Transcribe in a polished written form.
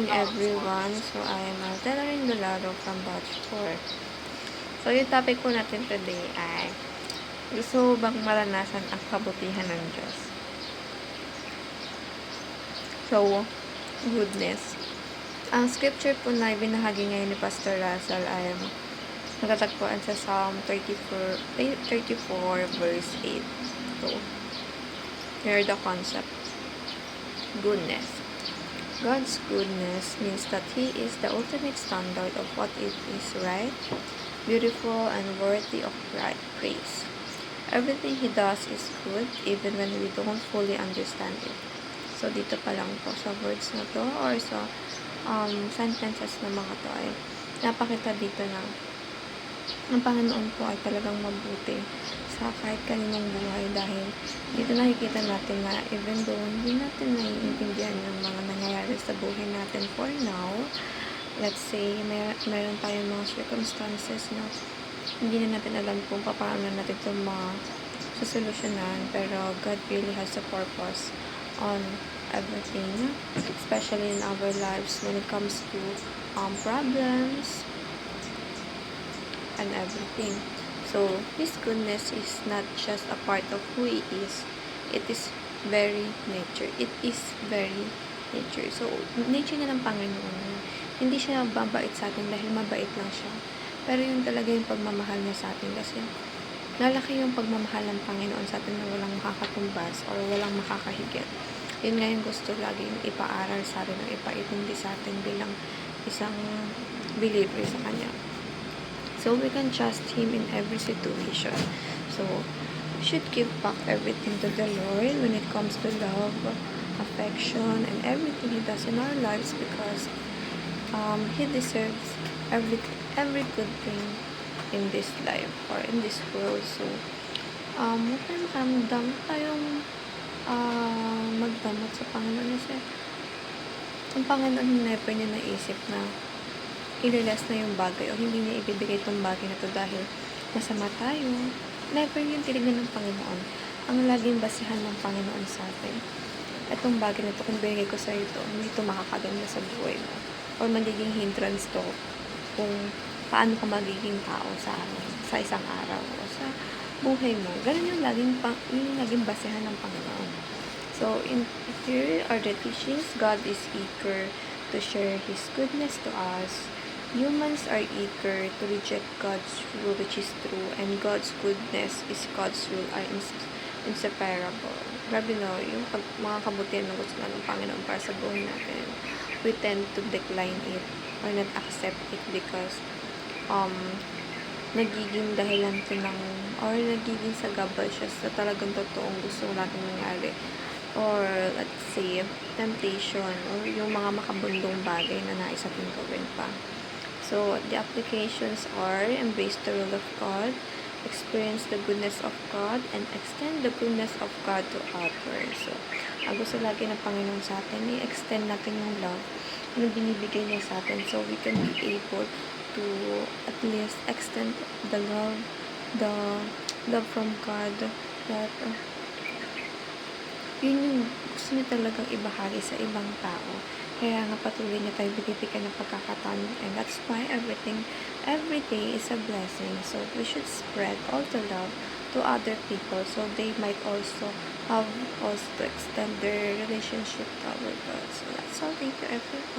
everyone. So, I am Altelarin Dolado from Batch 4. So, yung topic po natin today ay gusto mo bang maranasan ang kabutihan ng Diyos? So, goodness. Ang scripture po na ibinahagi ngayon ni Pastor Russell ay natatagpuan sa Psalm 34 verse 8. So, here the concept. Goodness. God's goodness means that He is the ultimate standard of what it is right, beautiful, and worthy of praise. Everything He does is good, even when we don't fully understand it. So, dito pa lang po sa words na to, or sa sentences na mga to ay napakita dito na ang Panginoon po ay talagang mabuti sa kahit kaninong buhay, dahil dito nakikita natin na even though hindi natin naiintindihan yung mga nangyayari sa buhay natin for now, let's say meron tayong mga circumstances na hindi na natin alam kung paano natin ito masusolusyonan, pero God really has a purpose on everything, especially in our lives when it comes to problems and everything. So, His goodness is not just a part of who He is. It is very nature. It is very nature. So, nature na ng Panginoon. Hindi siya mababait sa atin dahil mabait lang siya. Pero yun talaga yung pagmamahal niya sa atin, kasi lalaki yung pagmamahal ng Panginoon sa atin na walang makakatumbas or walang makakahigit. Yun nga yung gusto lagi yung ipaaral sa atin, o ipaintindi sa atin bilang isang believer sa Kanya. So, we can trust Him in every situation. So, we should give back everything to the Lord when it comes to love, affection, and everything He does in our lives, because He deserves every good thing in this life or in this world. So, huwag tayo makaramdam, tayong magdamot sa Panginoon, kasi ang Panginoon never niya naisip na ililas na yung bagay, o hindi niya ibibigay itong bagay na to dahil masama tayo. Never yung tinignan ng Panginoon. Ang laging basihan ng Panginoon sa atin, itong bagay na to, kung binigay ko sa ito, hindi ito makakaganda sa buhay mo, or magiging hindrance to kung paano ka magiging tao sa isang araw o sa buhay mo. Ganun yung laging basihan ng Panginoon. So, here are the teachings. God is eager to share His goodness to us. Humans are eager to reject God's rule, which is true, and God's goodness is God's rule are inseparable. Grabe no, yung mga kabutihan na gusto ng Panginoon para sa buhay natin, we tend to decline it or not accept it because nagiging dahilan to ng, or nagiging sagabal siya sa talagang totoong gusto natin mangyari, or let's say temptation, or yung mga makabundong bagay na nais natin gawin pa. So, the applications are: embrace the rule of God, experience the goodness of God, and extend the goodness of God to others. So, ang gusto lagi ng Panginoon sa atin, i-extend natin yung love na binibigay niya sa atin, so we can be able to at least extend the love from God, that yun yung gusto niya talagang ibahagi sa ibang tao. Kaya nga patuloy niya tayo binibigyan ng pagkakataon, and that's why every day is a blessing. So we should spread all the love to other people, so they might also have to extend their relationship to our God. So that's all. Thank you everyone.